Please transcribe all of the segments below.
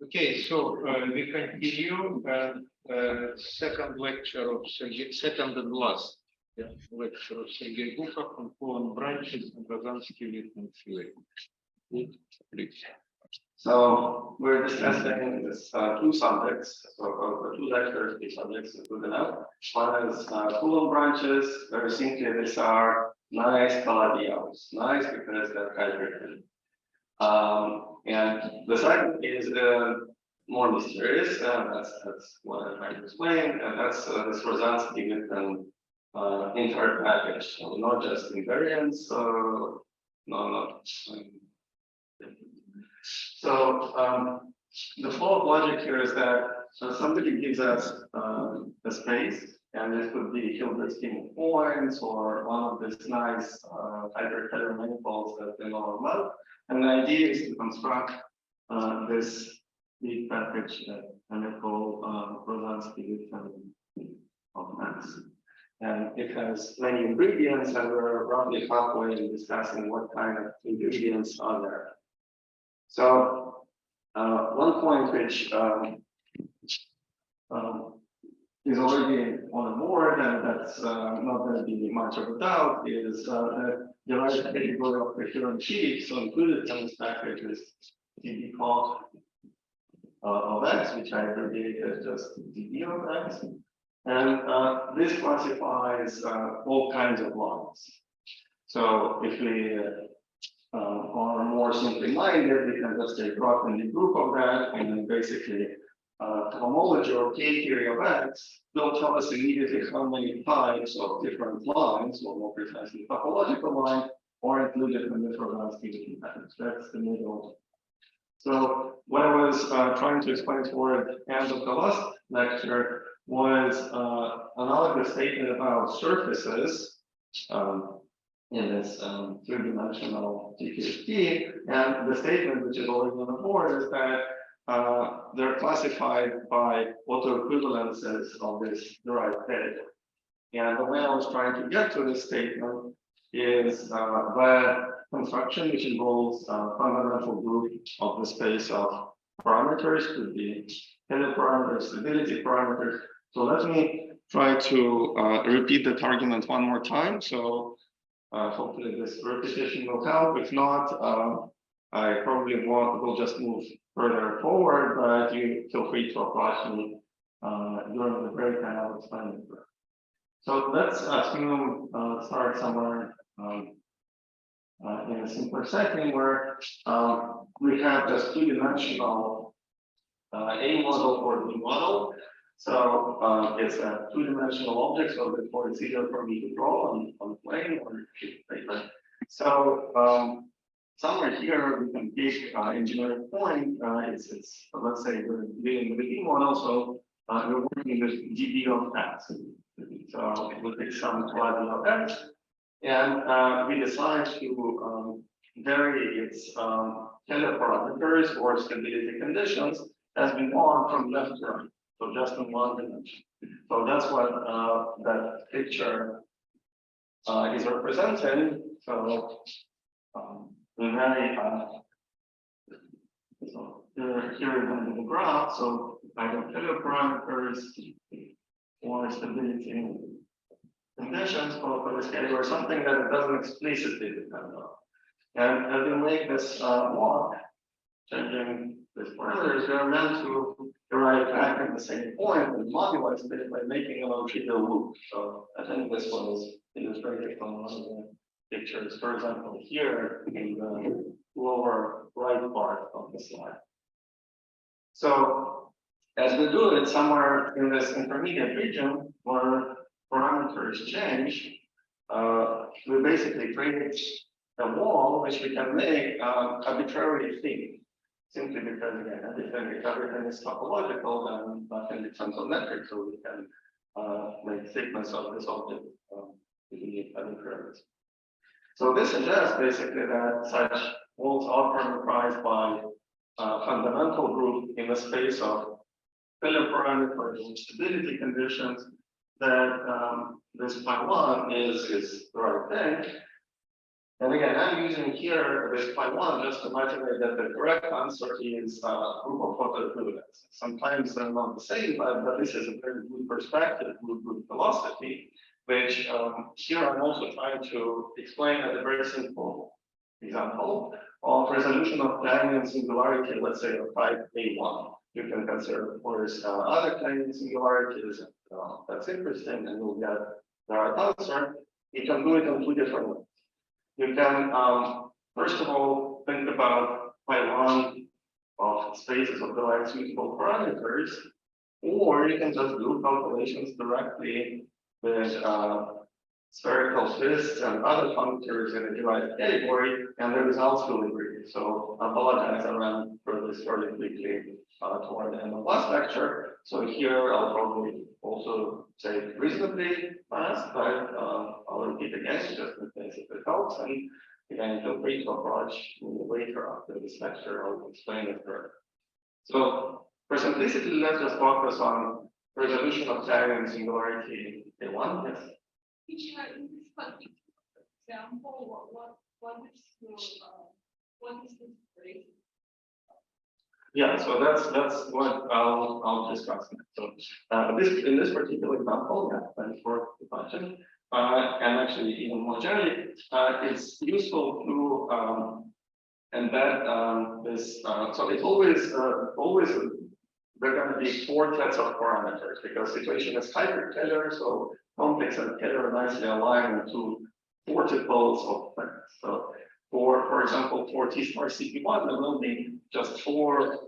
Okay, so we continue second lecture of Sergei, second and last lecture of Sergei Gukov on Coulomb branches and Rozansky-Witten theory. Please. So we're discussing this two subjects, so two lectures, two subjects is good enough. One is Coulomb branches. Very simply, these are nice colladions, nice because they're hydrogen. And the second is more mysterious, and that's what I'm trying to explain, and that's this Rozansky-Witten entire package. So not just invariants, not. So the flow of logic here is that somebody gives us a space, and this could be Hilbert scheme of points or one of these nice hydroheteral manifolds that we know about. And the idea is to construct this big package that I call Rozansky-Witten of mass. And it has many ingredients, and we're roughly halfway in discussing what kind of ingredients are there. So one point which is already on the board, and that's not going to be much of a doubt, is that the right category of coherent sheets, so included in this package is dB of x, which I abbreviate as just dB of x. And this classifies all kinds of lines. So if we are more simply minded, we can just take roughly the group of that, and then basically the homology or K theory of X will tell us immediately how many types of different lines, or more precisely topological line, are included in this Rozansky-Witten package. That's the middle. So what I was trying to explain toward the end of the last lecture was analogous statement about surfaces in this three-dimensional GPST, and the statement which is already on the board is that they're classified by autoequivalences of this derived category. And the way I was trying to get to this statement is via construction, which involves a fundamental group of the space of parameters, could be Taylor parameters, stability parameters. So let me try to repeat that argument one more time. So hopefully this repetition will help. If not, I probably will just move further forward, but you feel free to apply me during the break, and I'll explain it. So let's assume start somewhere in a simpler setting where we have just two-dimensional A model or B model. So it's a two-dimensional object, so therefore it's easier for me to draw on plane or paper. So somewhere here we can pick engineering point. It's let's say we're dealing with a B model, so we're working with dB of x. So we'll take some value of x, and we decide to vary its Taylor parameters or stability conditions as we want from left to right. So just in one dimension. So that's what that picture is representing. So the very so here is the graph. So I have Taylor parameters or stability conditions for this category, something that it doesn't explicitly depend on. And as we make this walk, changing these parameters, we are meant to arrive back at the same point and modulate it by making a non-trivial loop. So I think this was illustrated on one of the pictures, for example, here in the lower right part of the slide. So as we do it somewhere in this intermediate region where parameters change, we basically create a wall which we can make arbitrarily thin. Simply because, again, if everything is topological, then nothing becomes metric, so we can make thickness of this object to be arbitrary. So this suggests basically that such walls are parameterized by a fundamental group in the space of Taylor parameters and stability conditions, that this pi1 is the right thing. And again, I'm using here this pi1 just to imagine that the correct answer is a group of photoequivalents. Sometimes they're not the same, but this is a very good perspective, good philosophy, which here I'm also trying to explain at a very simple example of resolution of Canonical singularity, let's say of type A1. You can consider, of course, other Canonical singularities. That's interesting, and you'll get the right answer. You can do it on two different ways. You can, first of all, think about pi1 of spaces of the right suitable parameters, or you can just do calculations directly with spherical fists and other functors in a derived category, and the results will agree. So I apologize, I ran through this fairly quickly toward the end of last lecture. So here I'll probably also say reasonably fast, but I'll repeat again just in case if it helps. And again, feel free to approach me later after this lecture. I'll explain it further. So for simplicity, let's just focus on resolution of Canonical singularity A1. Yes. Teacher, in this particular example, what is this phrase? Yeah, so that's what I'll discuss next. So in this particular example, yeah, thanks for the question. And actually, even more generally, it's useful to embed this. So it's always there are going to be four sets of parameters because situation is hyperkähler, so complex and Kähler nicely align into four tuples of things. So for example, for T star CP1, there will be just four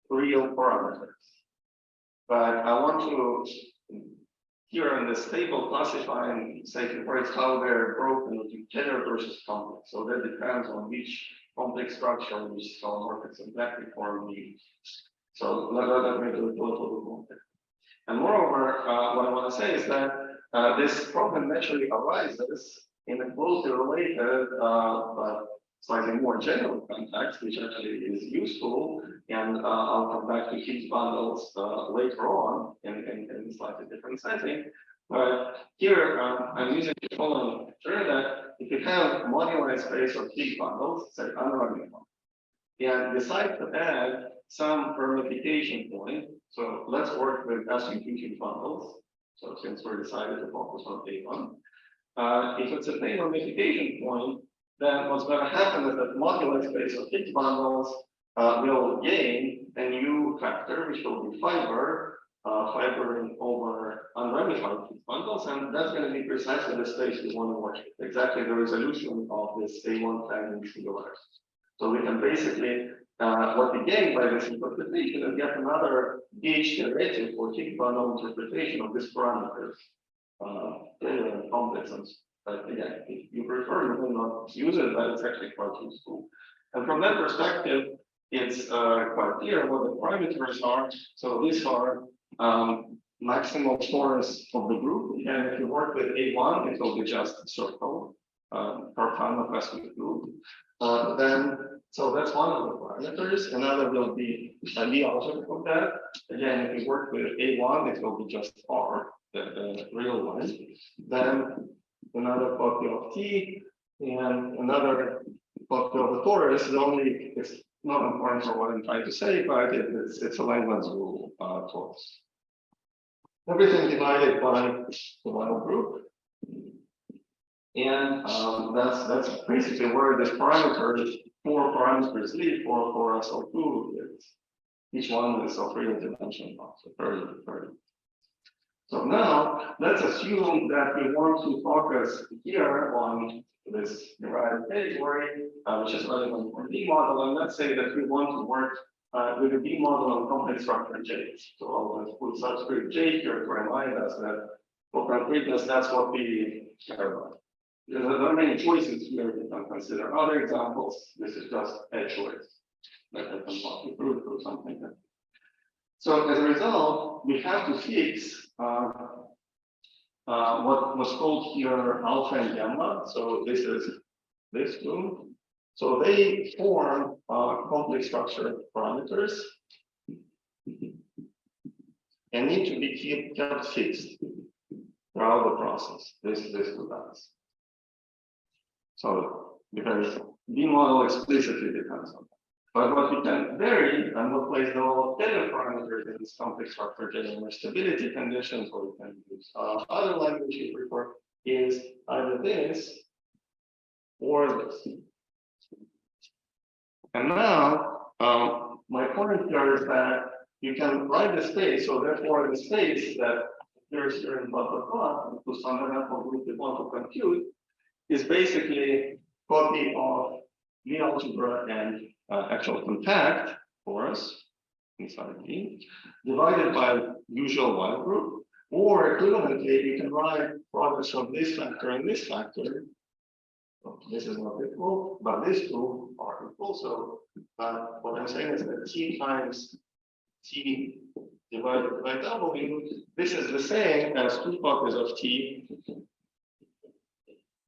real parameters. But I want to here in this table classify and say first how they're broken into Kähler versus complex. So that depends on which complex structure which holomorphic symplectic form we use. So let me do it a little bit more. And moreover, what I want to say is that this problem naturally arises in a closely related but slightly more general context, which actually is useful. And I'll come back to Higgs bundles later on in a slightly different setting. But here I'm using the following picture that if you have moduli space of Higgs bundles, say unrunning one, and decide to add some permutation point. So let's work with S-inclusion bundles. So since we're decided to focus on A1, if it's a permutation point, then what's going to happen is that moduli space of Higgs bundles will gain a new factor, which will be fibering over unramified Higgs bundles, and that's going to be precisely the space we want to work with, exactly the resolution of this A1 Canonical singularity. So we can basically, what we gain by this interpretation is yet another gauge derivative or Higgs bundle interpretation of these parameters, and complex. But again, if you prefer, you will not use it, but it's actually quite useful. And from that perspective, it's quite clear what the parameters are. So these are maximal torus of the group. And if you work with A1, it will be just a circle, Cartan of S group. Then, so that's one of the parameters. Another will be the opposite of that. Again, if you work with A1, it will be just R, the real one. Then another copy of T and another copy of the torus. The only, it's not important for what I'm trying to say, but it's a Langlands rule torus. Everything divided by the Weil group. And that's basically where this parameters, four parameters lead for SL2 is. Each one is of real dimension, so 30. So now let's assume that we want to focus here on this derived category, which is relevant for D model. And let's say that we want to work with a D model on complex structure J. So I'll just put subscript J here to remind us that for concreteness, that's what we care about. There are many choices here. We can consider other examples. This is just a choice that I can walk you through something. So as a result, we have to fix what was called here alpha and gamma. So this is this two. So they form complex structure parameters and need to be kept fixed throughout the process. This two does. So because the model explicitly depends on that. But what we can vary and what plays the role of data parameters in this complex structure getting more stability conditions, or we can use other language if we prefer, is either this or this. And now, my point here is that you can write the space, so therefore the space that appears here in blah, blah, blah, whose fundamental group we want to compute, is basically copy of the algebra and actual compact for us inside D, divided by usual while group, or equivalently, you can write products of this factor and this factor. So this is not equal, but these two are equal. So what I'm saying is that T times T divided by W, this is the same as 2 copies of T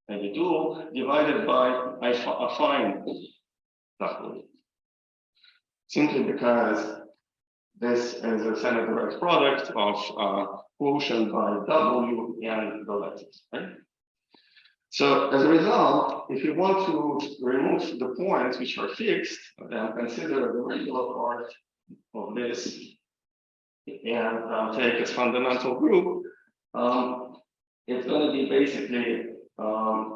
and the dual divided by a fine W. Simply because this is a semi-direct product of quotient by W and the letters, right? So as a result, if you want to remove the points which are fixed, then consider the regular part of this and take its fundamental group, it's going to be basically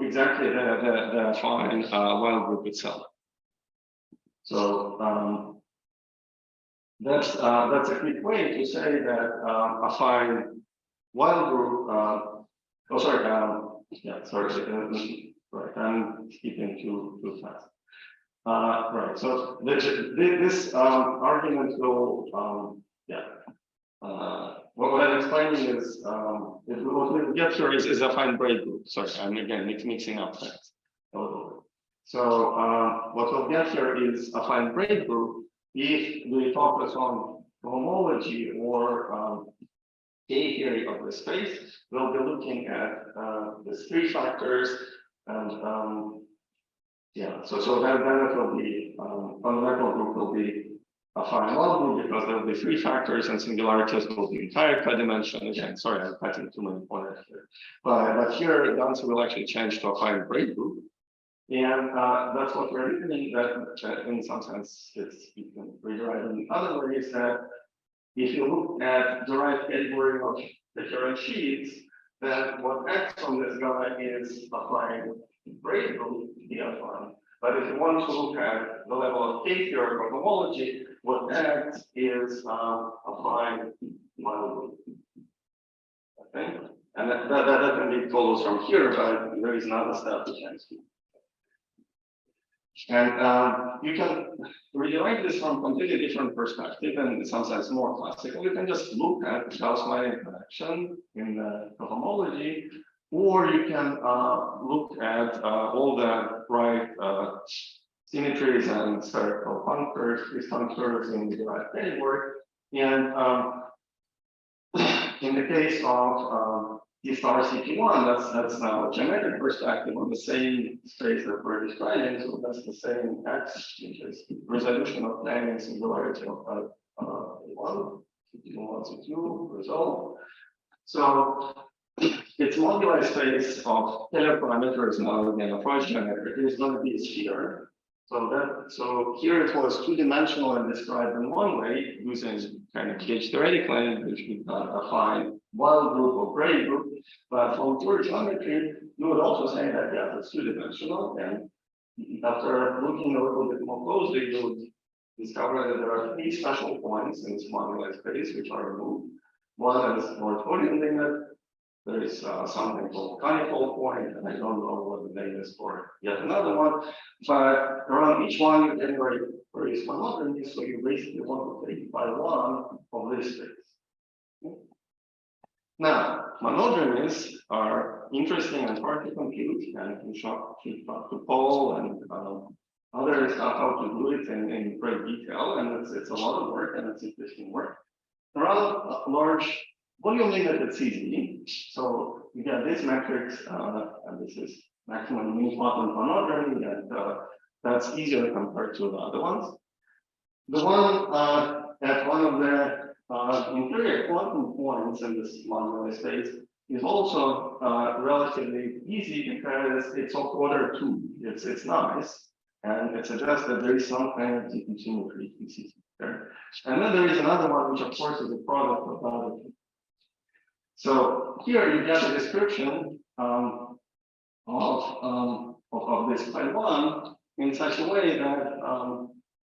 exactly the affine while group itself. So that's a quick way to say that affine while group. Oh, sorry. Yeah, sorry. Right, I'm speaking too fast. Right. So this argument will what I'm explaining is what we get here is a fine braid group. Sorry, I'm again mixing up things a little bit. So what we'll get here is a fine braid group if we focus on homology or K theory of the space. We'll be looking at the 3 factors and so that it will be fundamental group will be a fine while group because there will be 3 factors and singularities will be entire dimension. Again, sorry, I'm cutting too many points here. But here the answer will actually change to a fine braid group. And that's what we're doing, that in some sense you can rewrite in other ways that if you look at the right category of the current sheets, then what acts on this guy is applying braid group, the affine. But if you want to look at the level of K theory or homology, what acts is applying while group. Okay, and that definitely follows from here, but there is another step which I see. And you can rewrite this from a completely different perspective and in some sense more classical. You can just look at the Gauss-Meier interaction in the homology, or you can look at all the right symmetries and spherical functors, these functors in the right category. And in the case of T star CP1, that's now a geometric perspective on the same space that we're describing. So that's the same X, which is resolution of plane and singularity of one, CP1, CP2, result. So its moduli space of scalar parameters now again approach geometric is going to be a sphere. So here it was 2-dimensional and described in one way using kind of gauge theoretical language with a fine while group or braid group. But from pure geometry, you would also say that yes, it's 2-dimensional. And after looking a little bit more closely, you would discover that there are 3 special points in this moduli space which are removed. One is Northwodian limit. There is something called conical point, and I don't know what the name is for yet another one. But around each one, you generate various monodromies, so you basically want to take by one of this space. Now, monodromies are interesting and hard to compute, and you should talk to Paul and others how to do it in great detail, and it's a lot of work and it's interesting work. Around a large volume limited CZ. So you get this matrix, and this is maximum mean quantum monodromy, and that's easier compared to the other ones. The one at one of the interior quantum points in this moduli space is also relatively easy because it's of order 2. It's nice, and it suggests that there is some kind of different symmetry there. And then there is another one, which of course is a product of other. So here you get a description of this phi 1 in such a way that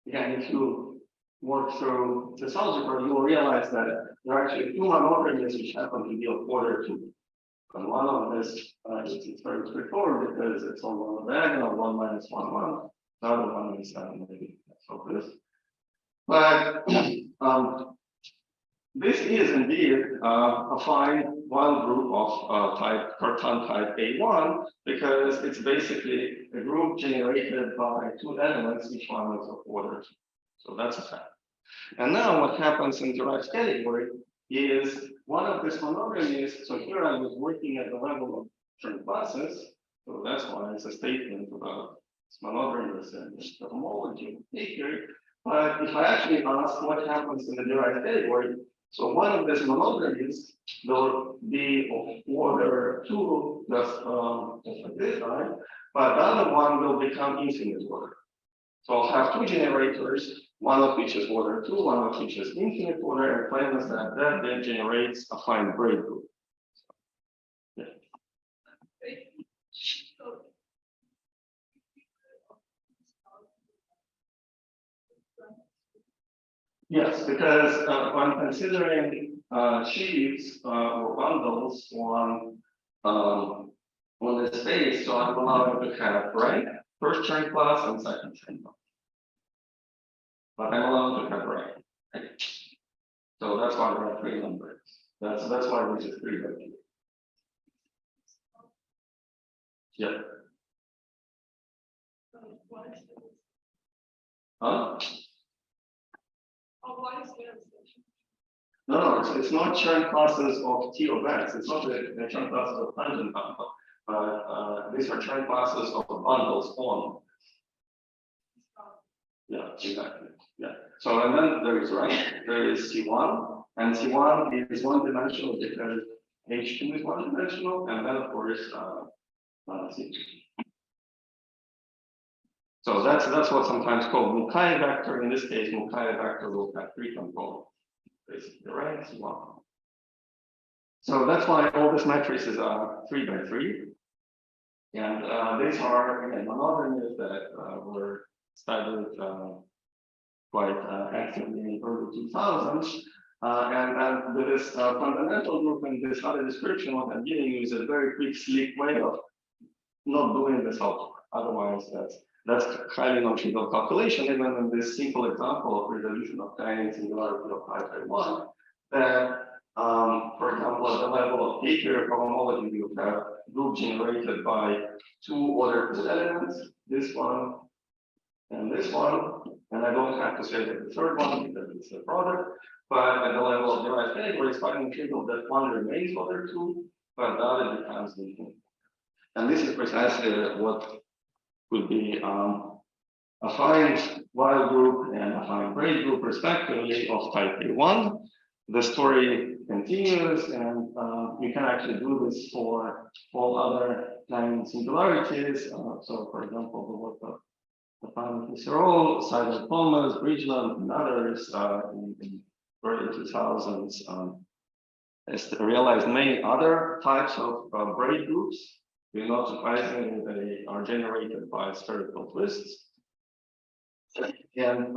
again, if you work through this algebra, you will realize that there are actually 2 monodromies which happen to be of order 2. And one of this it's very straightforward because it's on one diagonal, 1 minus 1, 1. The other one is maybe so this. But this is indeed a fine one group of type Cartan type A1 because it's basically a group generated by 2 elements, each one is of order 2. So that's a fact. And now what happens in derived category is one of these monodromies. So here I was working at the level of Chern classes. So that's why it's a statement about monodromies and the homology theory. But if I actually ask what happens in the derived category, so one of these monodromies will be of order 2, just like this, right? But the other one will become infinite order. So I'll have 2 generators, one of which is order 2, one of which is infinite order, and claim is that then generates a fine braid group. Yeah. Yes, because when considering sheaves or bundles on the space, so I'm allowed to have right first Chern class and second Chern class. But I'm allowed to have right. So that's why there are 3 numbers. That's why this is 3 by 3. Yeah. Huh? No, it's not Chern classes of T of X. It's not the Chern classes of tangent bundle, but these are Chern classes of bundles on. Yeah, exactly. Yeah. So and then there is right. There is C1, and C1 is 1-dimensional because H2 is 1-dimensional, and then of course C2. So that's what's sometimes called Mukai vector. In this case, Mukai vector will have 3 components. Basically, right? C1. So that's why all these matrices are 3 by 3. And these are again monodromies that were studied quite actively in the early 2000s. And with this fundamental group and this other description, what I'm giving you is a very quick, sleek way of not doing this algebra. Otherwise, that's highly non-trivial calculation. Even in this simple example of resolution of tiny singularity of pi by 1, that for example, at the level of K-theory homology, you have group generated by 2 order 2 elements, this one and this one, and I don't have to say that the third one because it's a product, but at the level of derived category, it's quite integral that one remains order 2, but the other becomes infinite. And this is precisely what would be a fine wild group and a fine braid group, respectively, of type A1. The story continues, and you can actually do this for all other time singularities. So, for example, the work of Searle, Seidel Thomas, Bridgeland, and others in early 2000s has realized many other types of braid groups. Not surprisingly, they are generated by spherical twists. And again,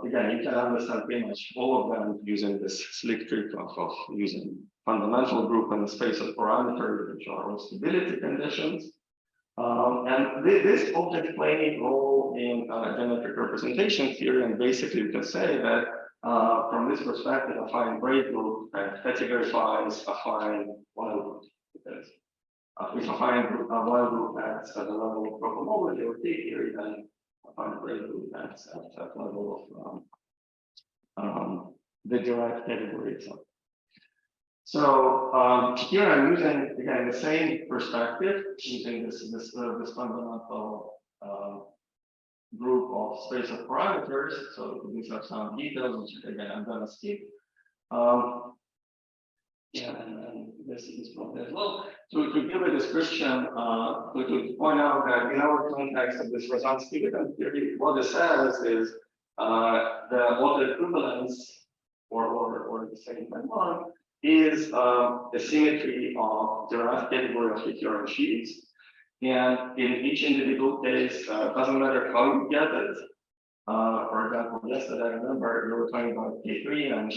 you can understand pretty much all of them using this slick trick of using fundamental group and the space of parameters, which are all stability conditions. And this object plane role in geometric representation theory, and basically you can say that from this perspective, a fine braid group categorifies a fine wild group. Because if a fine wild group acts at the level of homology or K-theory, then a fine braid group acts at that level of the derived category itself. So here I'm using again the same perspective, using this fundamental group of space of parameters. So these are some details which again I'm going to skip. Yeah, and then this is probably as well. To give a description, to point out that in our context of this Rozansky-Witten theory, what it says is the autoequivalence or the same one is a symmetry of derived category of recurrent sheaves. And in each individual case, doesn't matter how you get it. For example, yesterday I remember you were talking about K3 and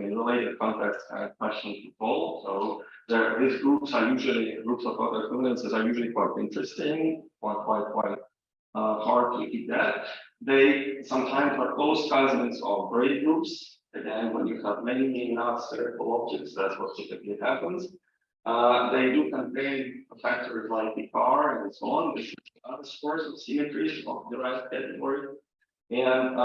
in related context I had questions to follow. So these groups are usually, groups of autoequivalences are usually quite interesting, quite hard to get. They sometimes are close cousins of braid groups. Again, when you have many not spherical objects, that's what typically happens. They do contain factors like Picard and so on, which are other scores of symmetries of derived category, and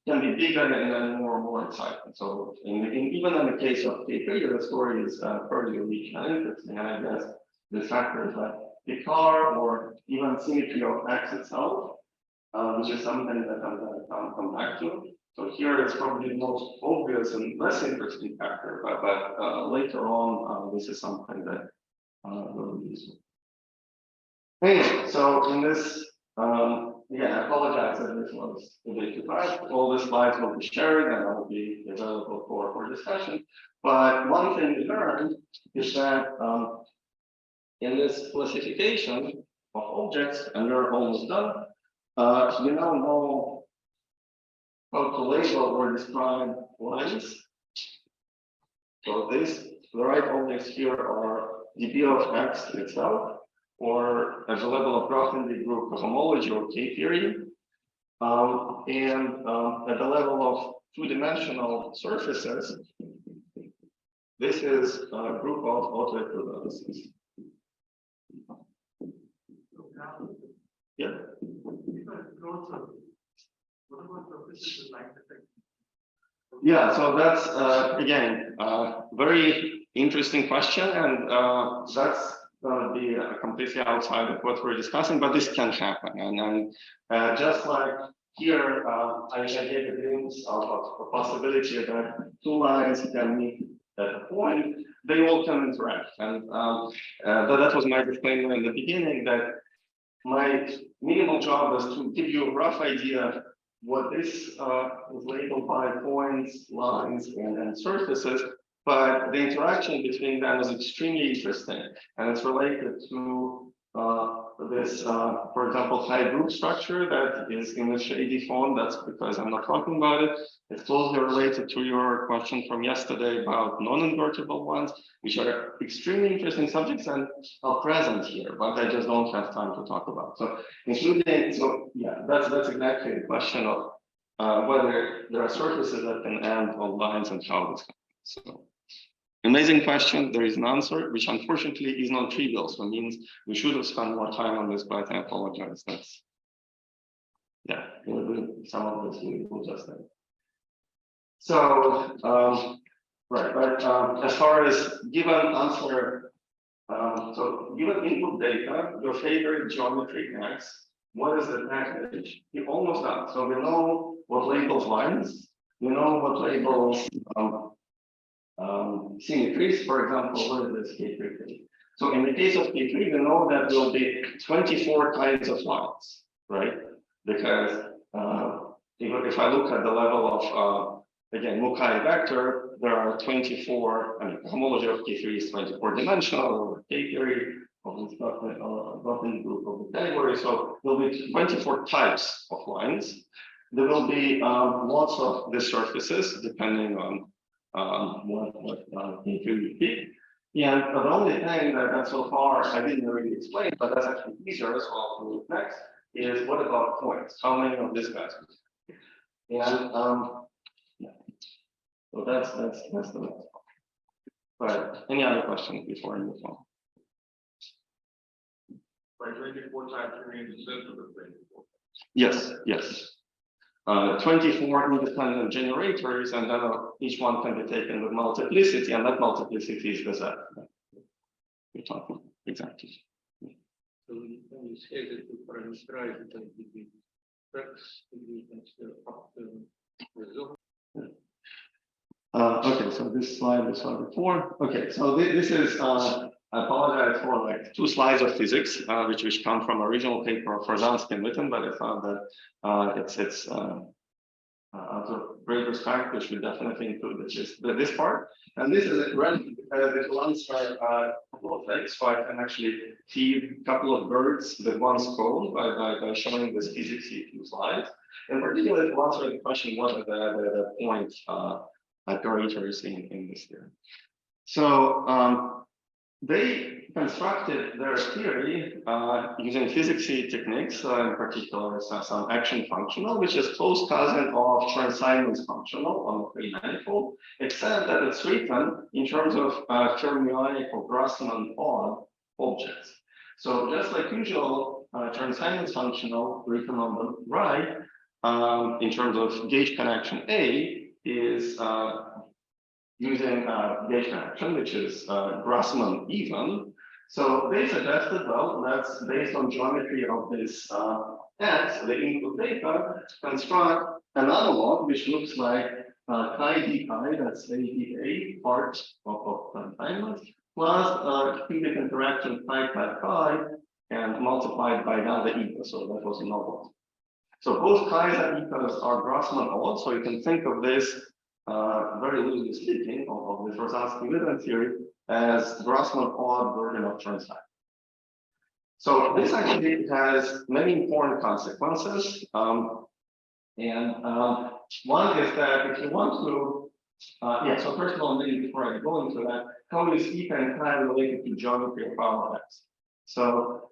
can be bigger and more exciting. So even in the case of K3, the story is fairly rich and interesting. And I guess the factors like Picard or even symmetry of X itself, which is something that I'm going to come back to. So here it's probably the most obvious and less interesting factor, but later on, this is something that will be useful. Anyway, so in this, yeah, I apologize that this was a bit too fast. All the slides will be shared and will be available for discussion. But one thing we learned is that in this classification of objects, and we're almost done, we now know how to label or describe lines. So the right objects here are dB of X itself, or at the level of Grothendieck group homology or K theory. And at the level of two-dimensional surfaces, this is a group of autoequivalences. Yeah. Yeah, so that's again very interesting question, and that's going to be completely outside of what we're discussing, but this can happen. And just like here, I gave a glimpse of a possibility that two lines can meet at a point, they all can interact. And that was my disclaimer in the beginning, that my minimal job is to give you a rough idea what this is labeled by points, lines, and surfaces, but the interaction between them is extremely interesting, and it's related to this, for example, high group structure that is in the shady font. That's because I'm not talking about it. It's closely related to your question from yesterday about non-invertible ones, which are extremely interesting subjects and are present here, but I just don't have time to talk about. So, including, so yeah, that's exactly the question of whether there are surfaces that can end on lines and how this happens. So, amazing question. There is an answer, which unfortunately is non-trivial. So it means we should have spent more time on this, but I apologize. That's, yeah, we'll do some of this, we'll just say. So, right, but as far as given answer, so given input data, your favorite geometry X, what is the package? You're almost done. So we know what labels lines, we know what labels symmetries. For example, what is this K3? So in the case of K3, we know that there will be 24 kinds of lines, right? Because if I look at the level of again, Mukai vector, there are 24, I mean, the homology of K3 is 24 dimensional, or K theory of the Grothendieck group of the category. So there will be 24 types of lines. There will be lots of the surfaces, depending on what K3 you pick. And the only thing that so far I didn't really explain, but that's actually easier as well to look next, is what about points? How many of these guys? And so that's the next part. But any other questions before I move on? By 24 times, you mean the set of the 24? Yes, yes. 24 independent generators, and then each one can be taken with multiplicity, and that multiplicity is the set. You're talking exactly. So you say that you parameterize it and the tracks, you can still up the result. Okay, so this slide we saw before. Okay, so this is, I apologize for like 2 slides of physics, which come from original paper of Rozansky-Witten, but I found that it's out of great respect, we should definitely include this part. And this is relevant because it will answer a couple of things. So I can actually feed a couple of birds with one scone by showing this physics-y 2 slides. In particular, it will answer the question, what are the point operators in this theory. So they constructed their theory using physics-y techniques, in particular some action functional, which is close cousin of Chern-Simons functional on the free manifold, except that it's written in terms of fermionic or Grassmann odd objects. So just like usual, Chern-Simons functional written on the right, in terms of gauge connection A, is using gauge connection, which is Grassmann even. So they suggested, well, that's based on geometry of this X, the input data, construct an analog which looks like chi d chi, that's ADA part of confinement, plus cubic interaction chi pi chi, and multiplied by now the eta, so that was novel. So both chi's and etas are Grassmann odd, so you can think of this very loosely speaking of this Rozansky-Witten theory as Grassmann odd version of Chern-Simons. So this actually has many important consequences. One is that if you want to, so first of all, maybe before I go into that, how is eta and chi related to geometry of power X? So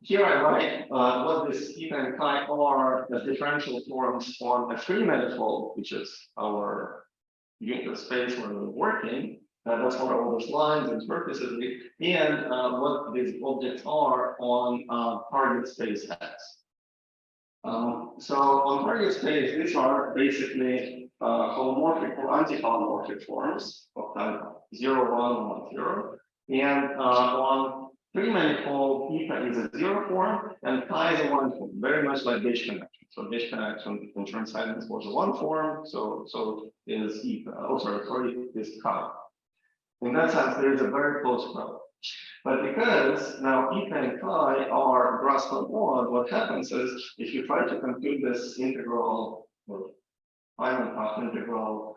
here I write what this eta and chi are as differential forms on a free manifold, which is our unit space where we're working. That's what all those lines and surfaces be, and what these objects are on target space X. So on target space, these are basically holomorphic or anti-holomorphic forms of type 0, 1, 1, 0. And on free manifold, eta is a 0 form, and chi is a 1 form, very much like gauge connection. So gauge connection in Chern-Simons was a 1 form, so is eta. Oh, sorry, is chi. In that sense, there is a very close problem. But because now eta and chi are Grassmann odd, what happens is if you try to compute this integral or Feynman path integral,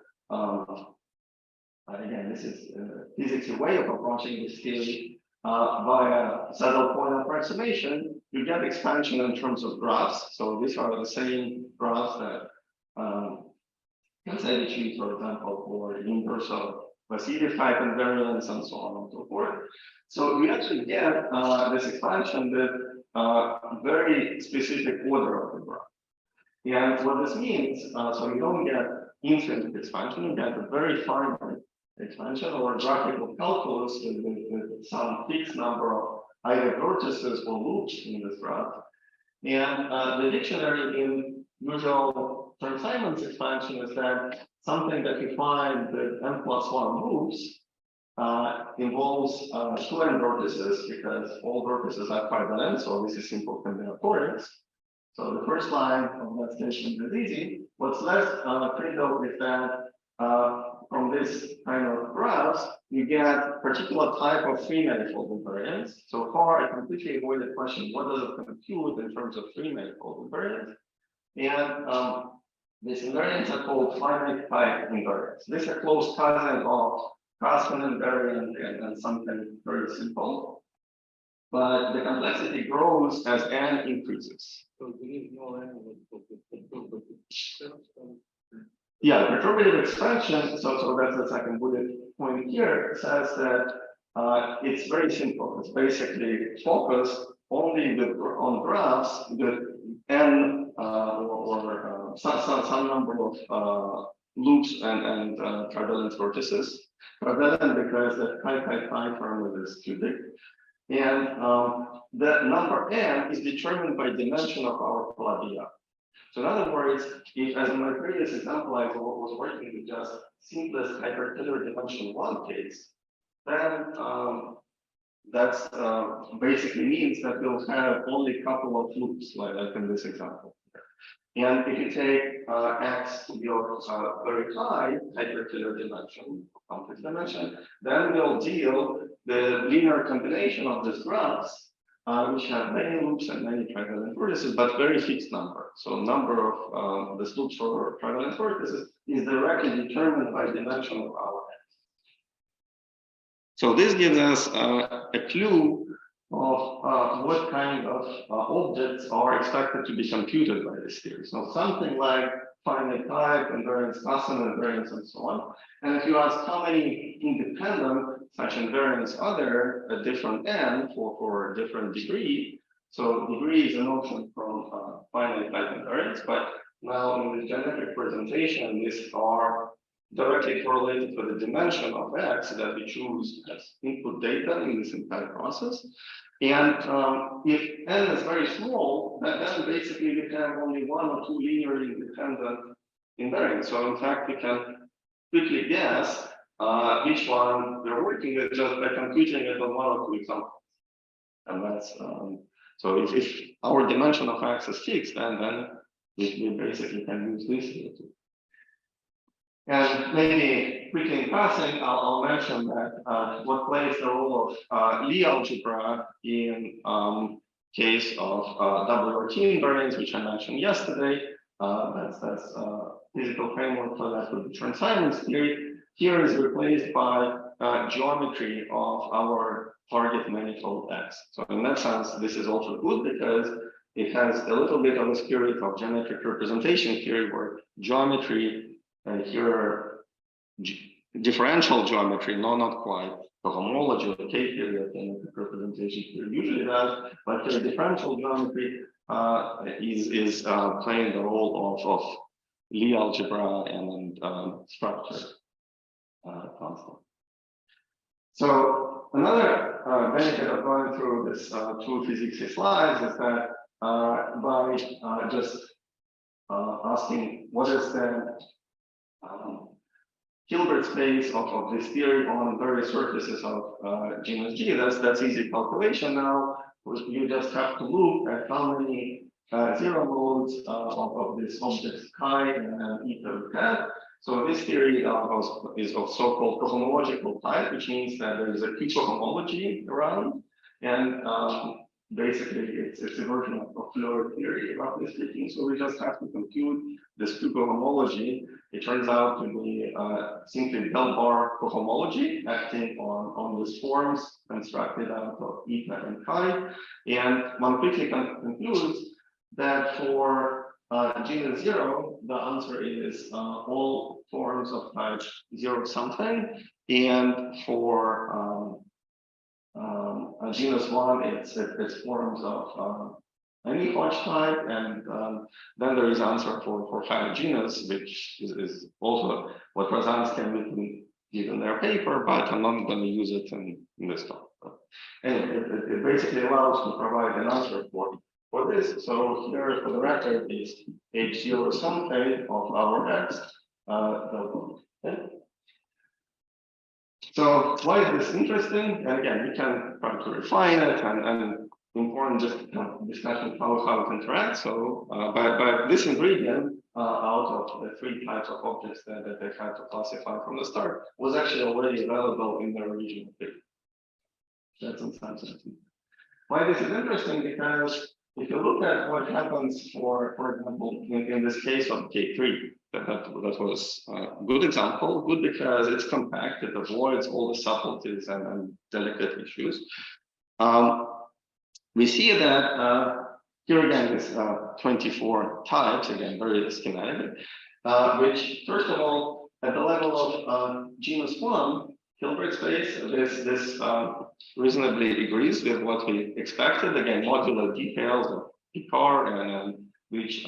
again, this is physics way of approaching this theory via saddle point approximation, you get expansion in terms of graphs. So these are the same graphs that can say we choose, for example, for the inverse of Vasiliev type invariance and so on and so forth. So we actually get this expansion with very specific order of the graph. And what this means, so you don't get infinite expansion, you get a very finite expansion or graphical calculus with some fixed number of either vertices or loops in this graph. And the dictionary in usual Chern-Simons expansion is that something that you find with n+1 loops involves 2n vertices, because all vertices are pi by n, so this is simple combinatorics. So the first line of that statement is easy. What's less critical is that from this kind of graphs, you get particular type of free manifold invariance. So far, I completely avoided the question, what does it compute in terms of free manifold invariance? And these invariants are called finite type invariants. These are close cousin of Grassmann invariant and something very simple. But the complexity grows as n increases. So there is no n. Yeah, perturbative expansion, so that's the second bullet point here, says that it's very simple. It's basically focused only on graphs with n or some number of loops and trivalent vertices. Trivalent because the chi term is cubic. And the number n is determined by dimension of our Palladia. So in other words, if, as in my previous example, I was working with just simplest hyperciliar dimension 1 case, then that's basically means that we'll have only a couple of loops, like in this example. And if you take X to be of very high hyperclear dimension, complex dimension, then we'll deal the linear combination of these graphs, which have many loops and many trigonal vertices, but very fixed number. So number of the loops for trigonal vertices is directly determined by dimension of our X. So this gives us a clue of what kind of objects are expected to be computed by this theory. So something like finite type, invariance, custom invariance, and so on. And if you ask how many independent such invariants are there at different n for different degree, so degree is a notion from finite type invariance, but now in the geometric presentation, these are directly correlated with the dimension of X that we choose as input data in this entire process. And if n is very small, then basically we have only one or two linearly independent invariants. So in fact, we can quickly guess which one we're working with just by computing it on one or two examples. And that's so if our dimension of X is fixed, then we basically can use this here too. And maybe quickly in passing, I'll mention that what plays the role of Lie algebra in case of WRT invariance, which I mentioned yesterday. That's physical framework for that with the transcendence theory. Here is replaced by geometry of our target manifold X. So in that sense, this is also good because it has a little bit of a spirit of geometric representation theory, where geometry here differential geometry, no, not quite the homology or K theory of geometric representation theory usually does, but the differential geometry is playing the role of Lie algebra and structure constant. So another benefit of going through this two physics slides is that by just asking what is the Hilbert space of this theory on various surfaces of genus G. That's easy calculation now. You just have to look at how many zero modes of this object chi and eta we have. So this theory is of so-called cohomological type, which means that there is a Q-cohomology around, and basically it's a version of Floer theory, roughly speaking. So we just have to compute this Q-cohomology. It turns out to be simply Bell-bar cohomology acting on these forms constructed out of eta and chi. And one quickly concludes that for genus 0, the answer is all forms of type 0 something. And for genus 1, it's forms of any Hodge type, and then there is answer for finite genus, which is also what Rozansky-Witten did in their paper, but I'm not going to use it in this talk. Anyway, it basically allows to provide an answer for this. So here for the record is H0 something of our X. Okay. So why is this interesting? And again, we can try to refine it and important just discussion how it interacts. So by this ingredient out of the three types of objects that they had to classify from the start was actually already available in their original paper. That's in some sense. Why this is interesting? Because if you look at what happens for example, in this case of K3, that was a good example, good because it's compact, it avoids all the subtleties and delicate issues. We see that here again is 24 types, again, very schematic, which first of all, at the level of genus 1, Hilbert space, this reasonably agrees with what we expected. Again, modular details of Picard and which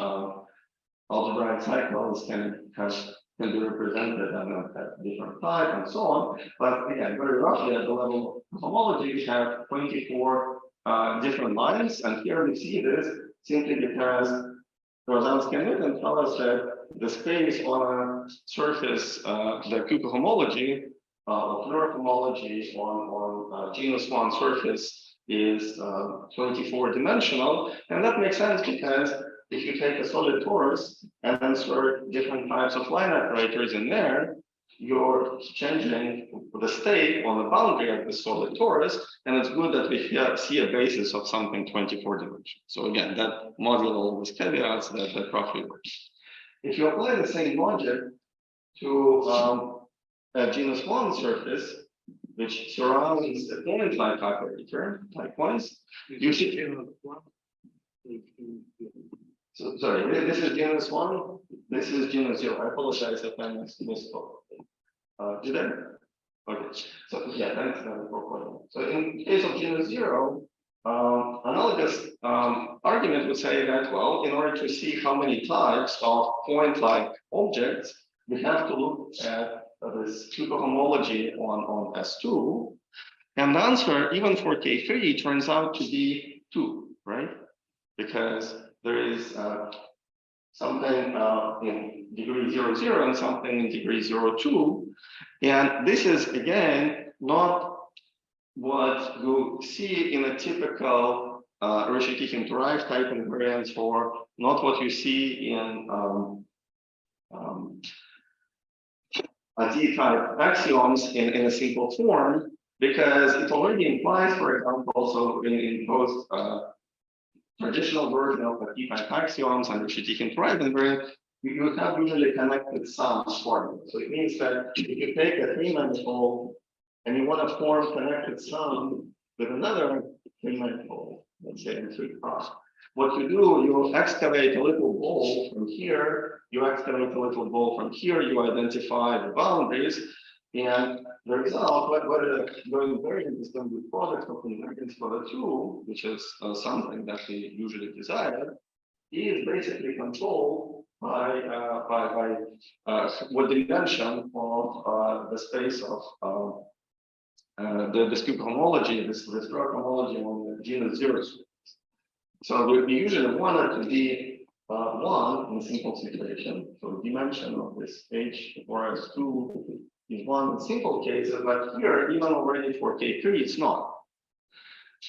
algebraic cycles can be represented at different type and so on. But again, very roughly at the level of homology, we have 24 different lines, and here we see this simply because Rozansky-Witten tell us that the space on a surface, the Q homology, Floer homology on genus 1 surface is 24 dimensional, and that makes sense because if you take a solid torus and insert different types of line operators in there, you're changing the state on the boundary of the solid torus, and it's good that we see a basis of something 24 dimensional. So again, that modulo all these caveats that roughly works. If you apply the same logic to a genus 1 surface, which surrounds a point-like operator, likewise, you see. So, sorry, this is genus 1, this is genus 0. I apologize if I misspoke. Did I? Okay, so yeah, thanks for pointing. So in case of genus 0, analogous argument would say that, well, in order to see how many types of point-like objects, we have to look at this cube homology on S2, and the answer, even for K3, turns out to be 2, right? Because there is something in degree 0, 0 and something in degree 0, 2. And this is, again, not what you see in a typical Rozansky-Witten derived type invariance, or not what you see in D-type axioms in a simple form, because it already implies, for example, so in both traditional version of the D-type axioms and Rozansky-Witten derived invariant, you have usually connected sums formula. So it means that if you take a 3-manifold and you want to form connected sum with another 3-manifold, let's say in 3 cross, what you do, you excavate a little bowl from here, you excavate a little bowl from here, you identify the boundaries, and the result, what is going very interesting with product of invariance for the 2, which is something that we usually desire, is basically controlled by what dimension of the space of this cube homology, this drug homology on the genus 0. So we usually want it to be 1 in simple situation. So the dimension of this H or S2 is 1 in simple cases, but here, even already for K3, it's not.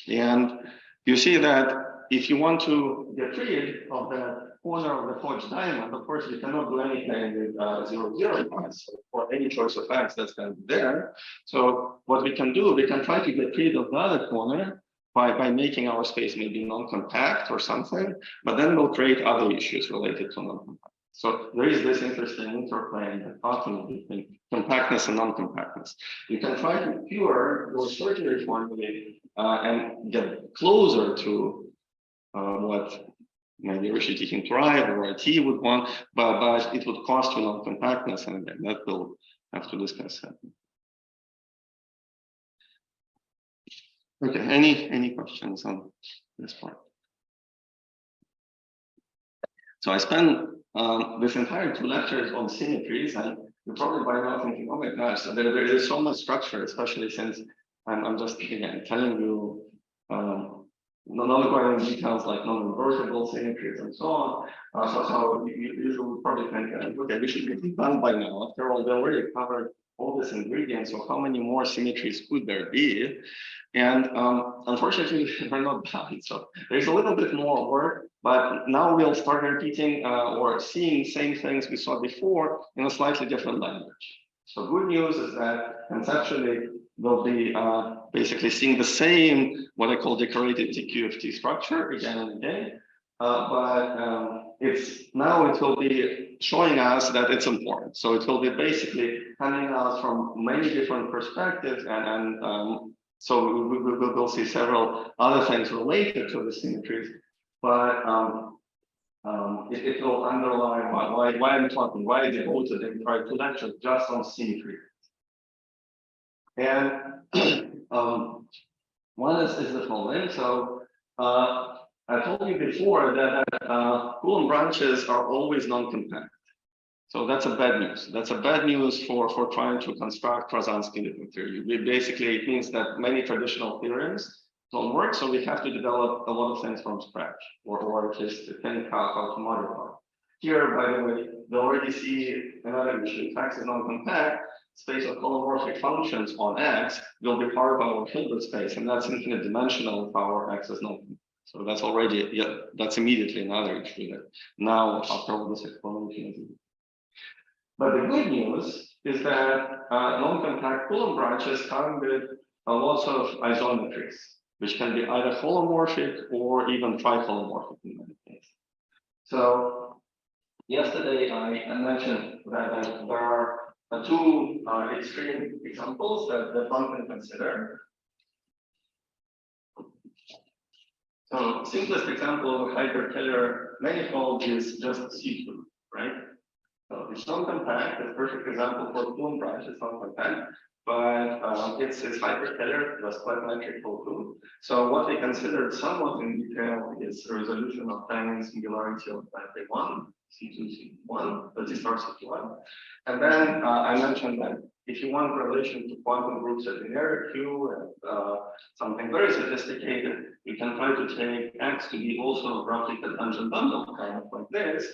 And you see that if you want to get rid of the corner of the Hodge diamond, of course, you cannot do anything with 0, 0 points for any choice of x that's going to be there. So what we can do, we can try to get rid of the other corner by making our space maybe non-compact or something, but then we'll create other issues related to non-compact. So there is this interesting interplay in the pattern between compactness and non-compactness. You can try to cure your surgery formulae and get closer to what maybe Rozansky-Witten derived or RT would want, but it would cost you non-compactness, and again, that we'll have to discuss that. Okay, any questions on this part? So I spent this entire 2 lectures on symmetries, and you're probably by now thinking, oh my gosh, so there is so much structure, especially since I'm just, again, telling you not going into details like non-invertible symmetries and so on. So you usually probably think, okay, we should be done by now. After all, we already covered all these ingredients, so how many more symmetries could there be? And unfortunately, we're not done. So there's a little bit more work, but now we'll start repeating or seeing same things we saw before in a slightly different language. So good news is that conceptually, we'll be basically seeing the same, what I call decorated TQFT structure again and again. But it will be showing us that it's important. So it will be basically coming out from many different perspectives, and so we'll see several other things related to the symmetries, but it will underline why I'm talking, why I devoted the entire 2 lectures just on symmetry. And one is the following. So I told you before that Coulomb branches are always non-compact. So that's a bad news. That's a bad news for trying to construct Rozansky-Witten theory. Basically, it means that many traditional theorems don't work, so we have to develop a lot of things from scratch, or just think how to modify. Here, by the way, we already see another issue. If X is non-compact, space of holomorphic functions on X will be part of our Hilbert space, and that's infinite dimensional if our X is non-compact. So that's already, yeah, that's immediately another issue that now after all this explanation. But the good news is that non-compact Coulomb branches come with a lot of isometries, which can be either holomorphic or even triholomorphic in many cases. So yesterday I mentioned that there are two extreme examples that one can consider. So simplest example of hyperkähler manifold is just C2, right? So it's non-compact, it's a perfect example for Coulomb branch, it's non-compact, but it's hyperkähler, just quite metrical too. So what we considered somewhat in detail is a resolution of timing singularity of type 1, C2, C1, that is star C1. And then I mentioned that if you want relation to quantum groups at linear Q and something very sophisticated, you can try to take X to be also roughly the tangent bundle, kind of like this.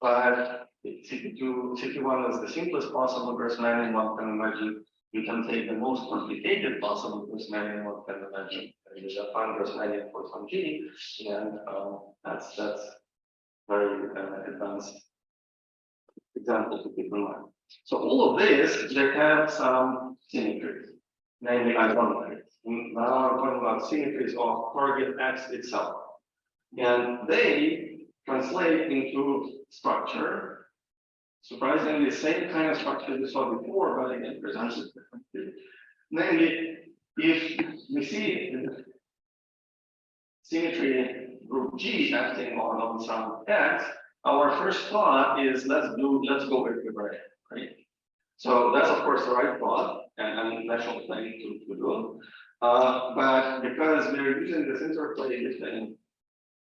But CP1 is the simplest possible Grassmannian one can imagine. You can take the most complicated possible Grassmannian one can imagine. And you just find Grassmannian for some G, and that's very advanced example to keep in mind. So all of this, they have some symmetries, namely isometries. Now I'm talking about symmetries of target X itself. And they translate into structure, surprisingly, same kind of structure we saw before, but again, presented differently. Namely, if we see symmetry group G acting on some X, our first thought is let's go equivariant, right? So that's of course the right thought and natural thing to do. But because we're using this interplay between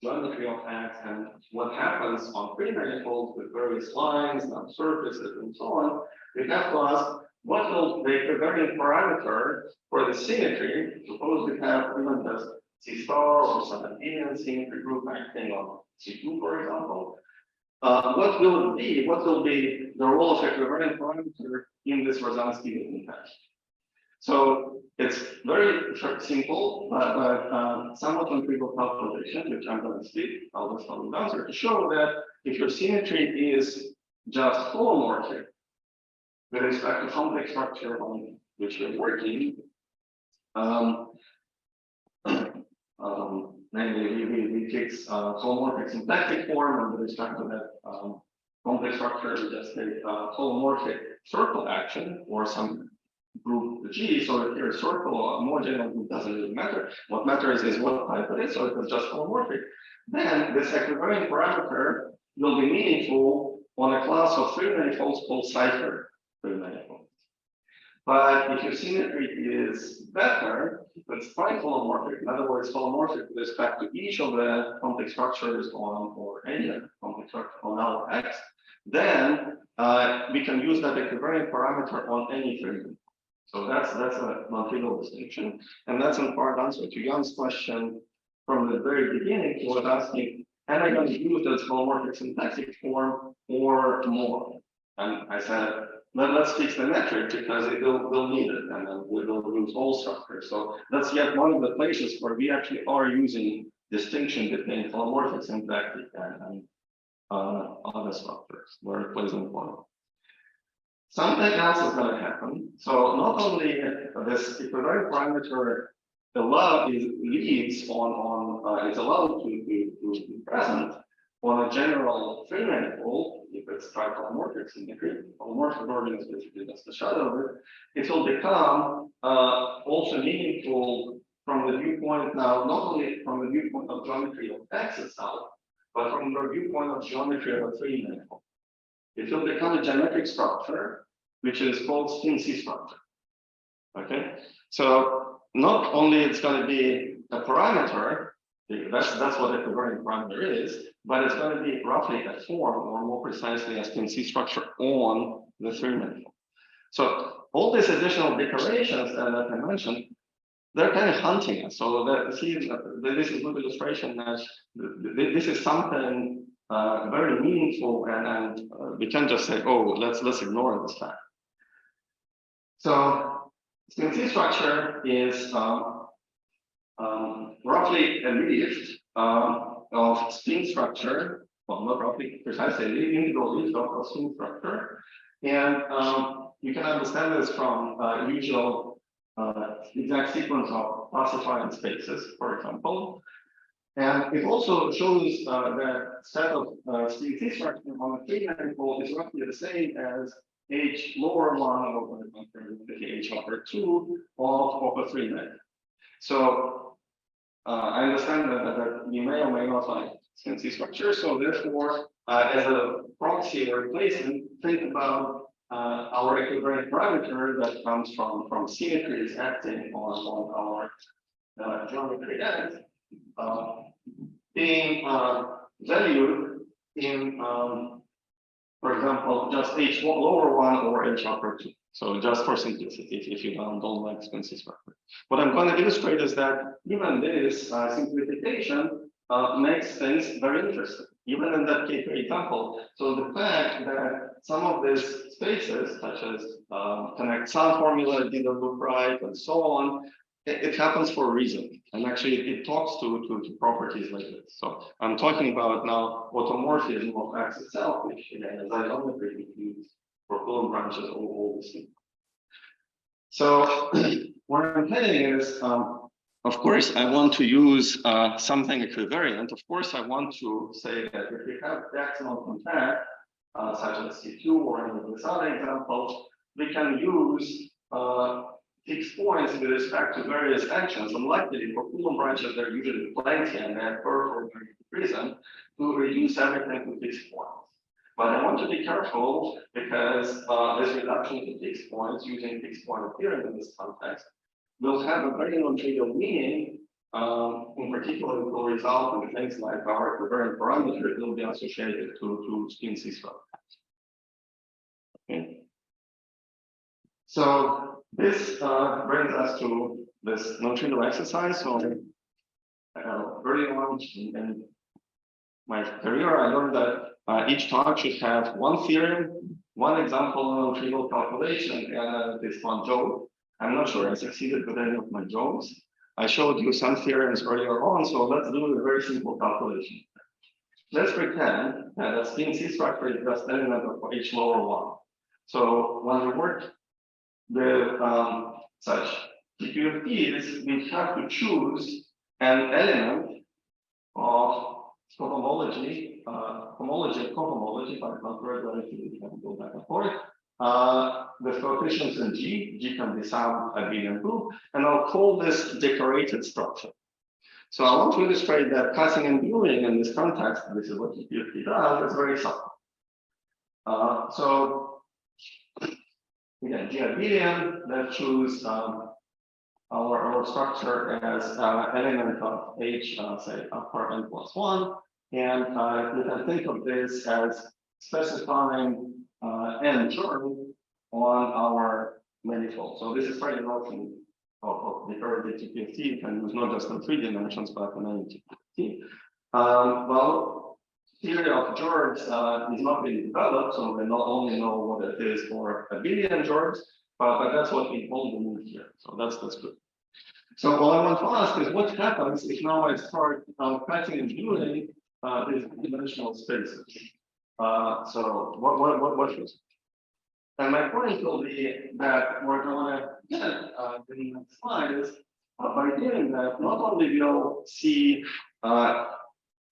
geometry of X and what happens on free manifolds with various lines and surfaces and so on, we have to ask what will the equivariant parameter for the symmetry? Suppose we have even just C star or some abelian symmetry group acting on C2, for example. What will it be? What will be the role of equivariant parameter in this Rozansky-Witten test? So it's very simple, but somewhat trivial calculation, which I'm going to speak. I'll just follow the answer to show that if your symmetry is just holomorphic with respect to complex structure on which you're working, namely we fix holomorphic symplectic form, and with respect to that complex structure, we just take holomorphic circle action or some group G. So if you're a circle or a more general group, doesn't really matter. What matters is what type it is. So if it's just holomorphic, then this equivariant parameter will be meaningful on a class of free manifolds called cipher free manifolds. But if your symmetry is better, it's quite holomorphic. In other words, holomorphic with respect to each of the complex structures on or any complex structure on our X, then we can use that equivariant parameter on any free manifold. So that's a non-trivial distinction, and that's in part answer to Jan's question from the very beginning. He was asking, am I going to use this holomorphic syntactic form or more? And I said, let's fix the metric because we'll need it, and then we will use all structures. So that's yet one of the places where we actually are using distinction between holomorphic syntactic and other structures where it plays an important role. Something else is going to happen. So not only this equivariant parameter leads on it's allowed to be present on a general free manifold, if it's triholomorphic symmetry, holomorphic organ is basically just the shadow of it, it will become also meaningful from the viewpoint now, not only from the viewpoint of geometry of X itself, but from the viewpoint of geometry of a free manifold. It will become a geometric structure, which is called spin C structure. Okay, so not only it's going to be a parameter, that's what a equivariant parameter is, but it's going to be roughly a form, or more precisely a spin C structure on the free manifold. So all these additional decorations that I mentioned, they're kind of hunting us. So this is a good illustration that this is something very meaningful, and we can't just say, oh, let's ignore this fact. So spin C structure is roughly a lift of spin structure, well, not roughly precisely, integral list of spin structure. And you can understand this from usual exact sequence of classified spaces, for example. And it also shows that set of spin C structure on a three manifold is roughly the same as H lower one over H upper two of a three manifold. So I understand that you may or may not like spin C structure. So therefore, as a proxy or replacement, think about our equivariant parameter that comes from symmetries acting on our geometry S, being valued in, for example, just H lower one or H upper two. So just for simplicity, if you don't like spin C structure. What I'm going to illustrate is that even this simplification makes things very interesting, even in that K3 example. So the fact that some of these spaces, such as connect sound formula didn't look right, and so on, it happens for a reason. And actually, it talks to properties like this. So I'm talking about now automorphism of X itself, which again, as isometry includes for Coulomb branches, all these things. So where I'm heading is, of course, I want to use something equivariant. Of course, I want to say that if we have axonal contact, such as C2 or in this other example, we can use fixed points with respect to various actions. And luckily, for Coulomb branches, they're usually plenty and they have for reason to reduce everything to fixed points. But I want to be careful because this reduction to fixed points using fixed point theorem in this context will have a very non-trivial meaning. In particular, it will result in things like our equivariant parameter will be associated to spin C structure. Okay. So this brings us to this non-trivial exercise. So early on in my career, I learned that each talk should have one theorem, one example of non-trivial calculation, and this one joke. I'm not sure I succeeded with any of my jokes. I showed you some theorems earlier on, so let's do a very simple calculation. Let's pretend that a spin C structure is just element of H lower one. So when we work with such PQFTs, we have to choose an element of cohomology, cohomology, if I'm not correct, we can go back and forth. The coefficients in G can be some abelian group, and I'll call this decorated structure. So I want to illustrate that cutting and gluing in this context, this is what PQFT does, is very subtle. So again, G abelian, let's choose our structure as element of H, say upper n plus one, and you can think of this as specifying n term on our manifold. So this is part of the notion of the derivative TPFT. You can use not just in 3 dimensions, but in any TPFT. Well, theory of George is not really developed, so we not only know what it is for abelian George, but that's what we all believe here. So that's good. So what I want to ask is what happens if now I start cutting and gluing these dimensional spaces. So what is? And my point will be that we're going to get in the next slide is by doing that, not only we'll see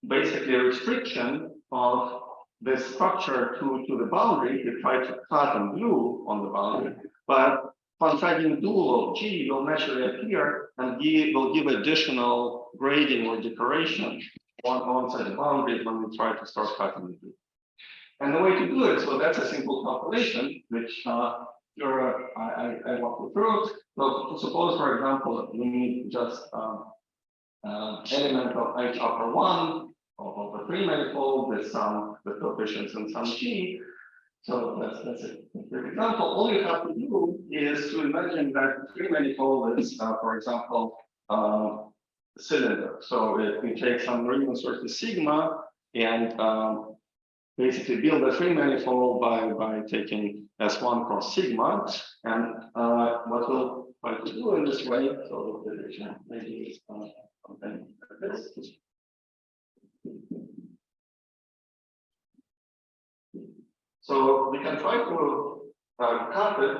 basically a restriction of this structure to the boundary, we try to cut and glue on the boundary, but contracting dual of G will naturally appear and will give additional grading or decoration on such boundaries when we try to start cutting the glue. And the way to do it, so that's a simple calculation, which I walk you through. So suppose, for example, we need just element of H upper one of a 3 manifold with some coefficients and some G. So that's a good example. All you have to do is to imagine that 3 manifold is, for example, cylinder. So if we take some Riemann surface sigma and basically build a 3 manifold by taking S1 cross sigma, and what we'll try to do in this way, so maybe something like this. So we can try to cut it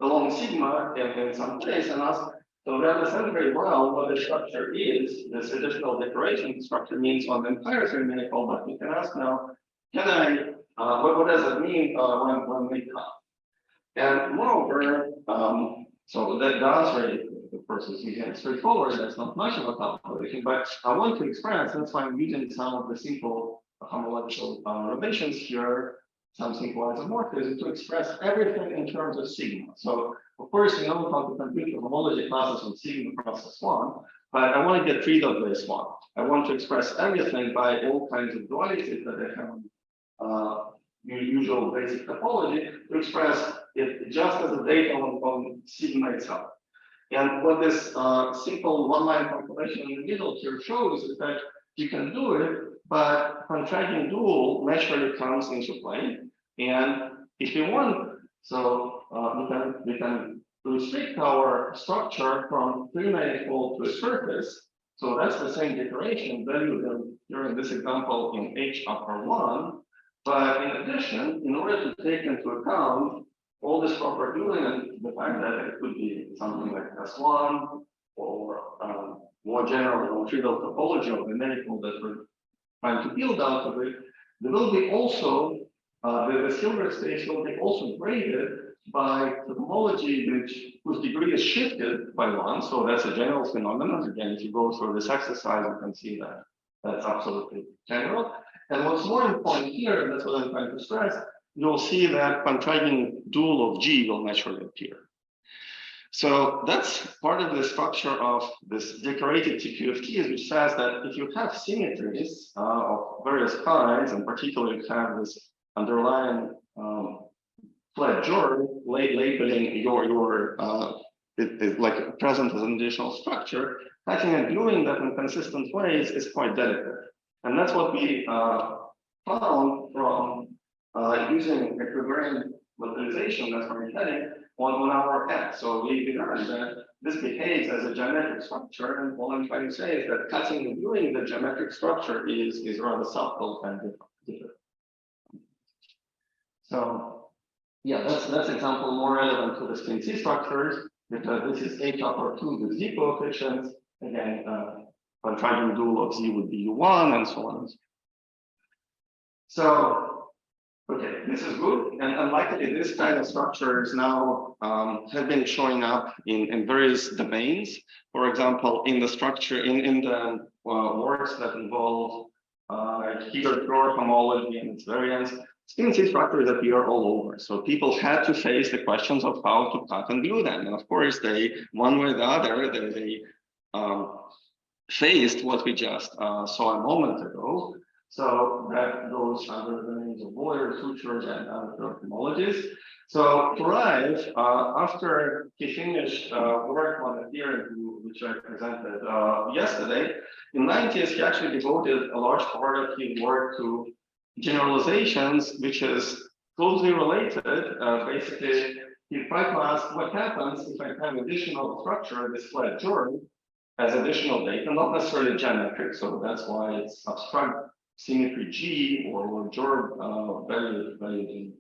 along sigma in some place and ask, so we understand very well what the structure is. This additional decoration structure means on the entire manifold, but we can ask now, can I, what does it mean when we cut? And moreover, so that the answer, of course, is again straightforward. That's not much of a calculation, but I want to express, that's why I'm using some of the simple homological relations here, some simple isomorphism to express everything in terms of sigma. So of course, we know how to compute the homology classes on sigma process one, but I want to get rid of this one. I want to express everything by all kinds of dualities that I have usual basic topology to express it just as a data on sigma itself. And what this simple one-line calculation in the middle here shows is that you can do it, but contracting dual naturally comes into play. And if you want, so we can restrict our structure from three-manifold to a surface. So that's the same decoration value here in this example in H upper one. But in addition, in order to take into account all this proper dueling and the fact that it could be something like S1 or more general, more trivial topology of the manifold that we're trying to build out of it, there will be also the Hilbert space will be also graded by the homology whose degree is shifted by one. So that's a general phenomenon. Again, if you go through this exercise, you can see that that's absolutely general. And what's more important here, and that's what I'm trying to stress, you'll see that contracting dual of G will naturally appear. So that's part of the structure of this decorated TQFT, which says that if you have symmetries of various kinds, and particularly you have this underlying flat germ labeling your like present as an additional structure, cutting and gluing that in consistent ways is quite delicate. And that's what we found from using equivariant localization, that's where we're heading, on our X. So we learned that this behaves as a geometric structure, and all I'm trying to say is that cutting and gluing the geometric structure is rather subtle and different. So yeah, that's example more relevant to the spin C structures, because this is H upper 2 with Z coefficients. Again, contracting dual of Z would be U1 and so on. So, okay, this is good. And unlikely this kind of structures now have been showing up in various domains. For example, in the structure, in the works that involve Hilbert homology and its variants, spin C structures appear all over. So people had to face the questions of how to cut and glue them. And of course, they, one way or the other, they faced what we just saw a moment ago. So that goes under the names of Boyer, sutures, and other homologies. So to arrive, after he finished work on a theorem which I presented yesterday, in the 90s, he actually devoted a large part of his work to generalizations, which is closely related. Basically, he tried to ask what happens if I have additional structure, this flat germ, as additional data, not necessarily geometric. So that's why it's abstract symmetry G or germ valued in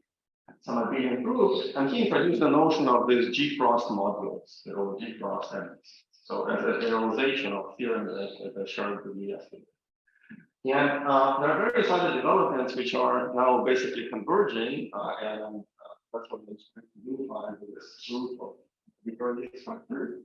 some abelian proofs. And he introduced the notion of this G-cross modules or G-cross entities. So as a generalization of theorem that I shared with you yesterday. And there are various other developments which are now basically converging, and that's what we expect to do with this group of recurrent structures.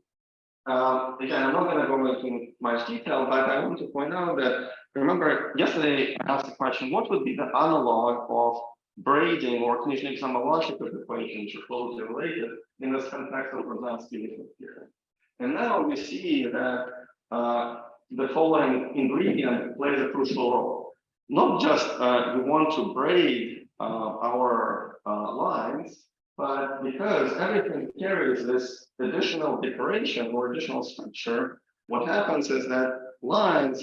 Again, I'm not going to go into much detail, but I want to point out that, remember, yesterday I asked the question, what would be the analog of braiding or conditioning homological equations or closely related in this context of Rozansky-Witten theorem? And now we see that the following ingredient plays a crucial role. Not just we want to braid our lines, but because everything carries this additional decoration or additional structure, what happens is that lines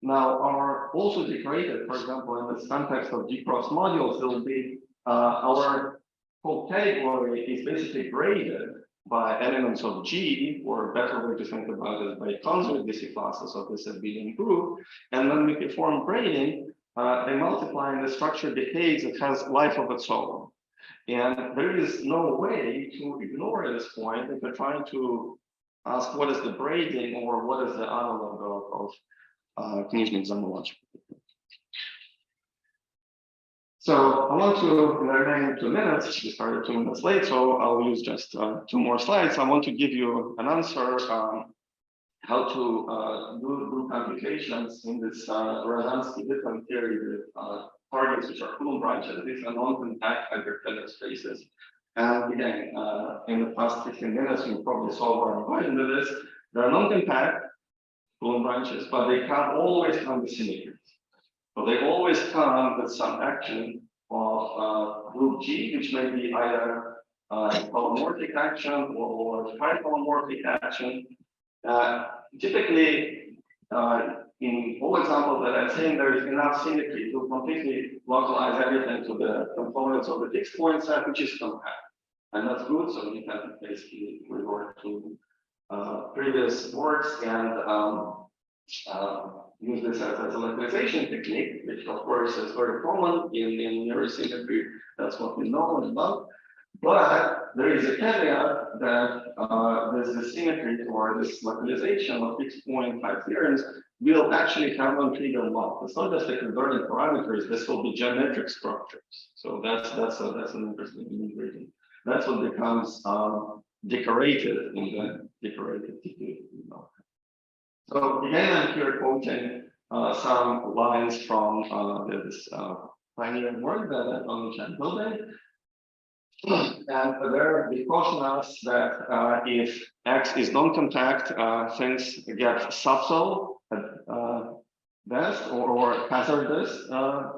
now are also decorated. For example, in this context of G-cross modules, there will be our whole category is basically braided by elements of G, or a better way to think about it, by conjugate DC classes of this abelian group. And when we perform braiding, they multiply and the structure behaves, it has life of its own. And there is no way to ignore this point if you're trying to ask what is the braiding or what is the analog of Kniznik's homological. So I want to, in the remaining 2 minutes, we started 2 minutes late, so I'll use just 2 more slides. I want to give you an answer how to do computations in this Rozansky-Witten theory with targets which are Coulomb branches. These are non-compact hyperpellar spaces. And again, in the past 15 minutes, you probably saw where I'm going with this. They're non-compact Coulomb branches, but they always come with symmetries. So they always come with some action of group G, which may be either polymorphic action or hyperpolymorphic action. Typically, in all examples that I'm saying, there is enough symmetry to completely localize everything to the components of the fixed point set, which is compact. And that's good, so you can basically revert to previous works and use this as a localization technique, which of course is very common in neurosymmetry. That's what we know and love. But there is a caveat that this symmetry or this localization of fixed point type theorems will actually have non-trivial lock. It's not just like converting parameters, this will be geometric structures. So that's an interesting ingredient. That's what becomes decorated in the decorated technique. So again, I'm here quoting some lines from this pioneering work that on which I'm building. And there we caution us that if X is non-compact, things get subtle at best or hazardous,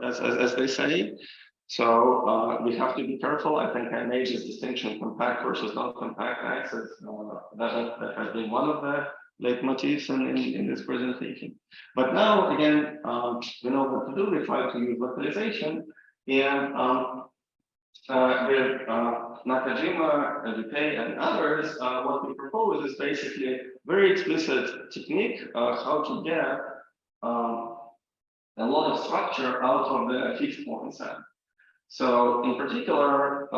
as they say. So we have to be careful. I think I made this distinction compact versus non-compact axes. That has been one of the leitmotifs in this presentation. But now, again, we know what to do. We try to use localization. And with Nakajima, Dupay, and others, what we propose is basically a very explicit technique how to get a lot of structure out of the fixed point set. So in particular,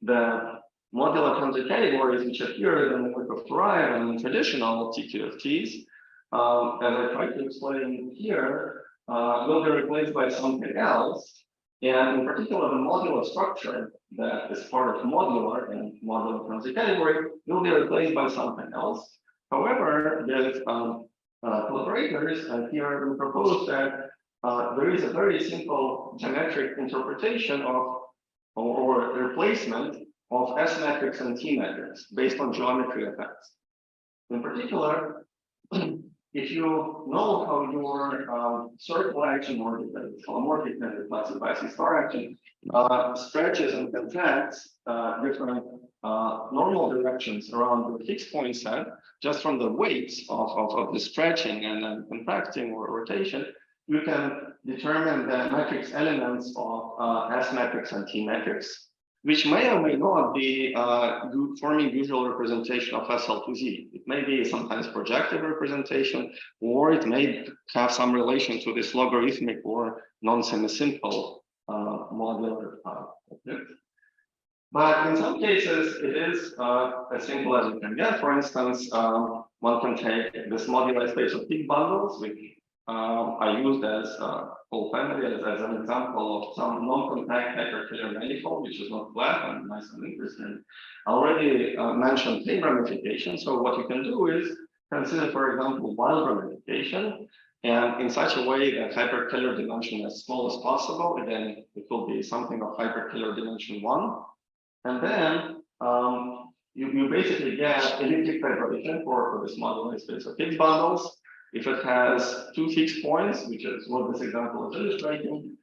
the modular transit categories which appear in the work of Turaev and traditional TQFTs, as I tried to explain here, will be replaced by something else. And in particular, the modular structure that is part of modular and modular transit category will be replaced by something else. However, with collaborators, here we propose that there is a very simple geometric interpretation of or replacement of S metrics and T metrics based on geometry effects. In particular, if you know how your circle action or the polymorphic method classifies the star action stretches and contracts different normal directions around the fixed point set, just from the weights of the stretching and contracting or rotation, you can determine the matrix elements of S metrics and T metrics, which may or may not be forming usual representation of SL2Z. It may be sometimes projective representation, or it may have some relation to this logarithmic or non-semi-simple modular object. But in some cases, it is as simple as you can get. For instance, one can take this moduli space of peak bundles, which I used as whole family as an example of some non-compact hyperclear manifold, which is not flat and nice and interesting. I already mentioned plane ramification. So what you can do is consider, for example, wild ramification, and in such a way that hyperclear dimension as small as possible. Again, it will be something of hyperclear dimension 1. And then you basically get elliptic fibration for this moduli space of fixed bundles. If it has 2 fixed points, which is what this example is illustrating,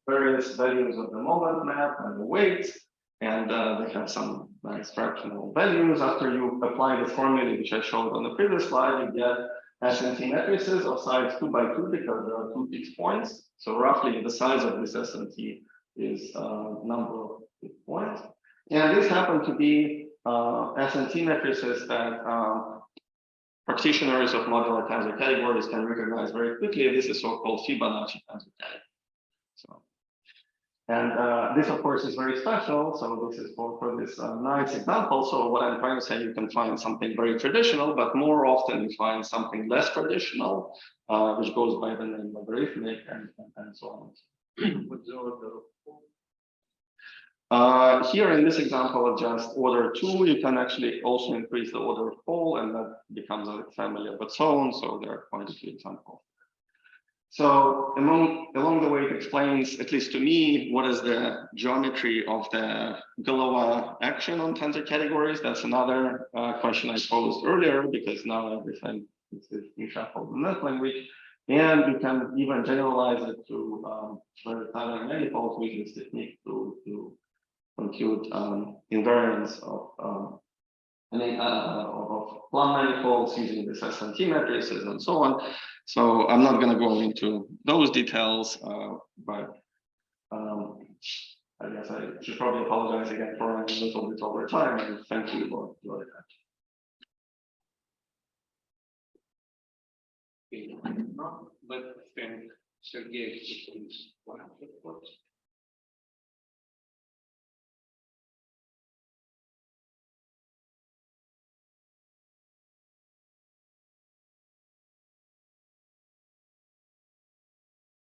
various values of the moment map and the weights, and they have some nice fractional values. After you apply the formula which I showed on the previous slide, you get S&T matrices of size 2 by 2 because there are 2 fixed points. So roughly the size of this S&T is number of fixed points. And this happened to be SNT matrices that practitioners of modular tensor categories can recognize very quickly. This is so-called Fibonacci tensor category. So, and this, of course, is very special. So this is for this nice example. So what I'm trying to say, you can find something very traditional, but more often you find something less traditional, which goes by the name logarithmic and so on. What's the order of four? Here in this example of just order 2, you can actually also increase the order of pole, and that becomes a family of its own. So there are quite a few examples. So along the way, it explains, at least to me, what is the geometry of the Galois action on tensor categories. That's another question I posed earlier, because now everything is reshuffled in that language. And you can even generalize it to very manifolds using this technique to compute invariance of Plum manifolds using this SNT matrices and so on. So I'm not going to go into those details, but I guess I should probably apologize again for running a little bit over time, and thank you for doing that. But I think Sergei is one of the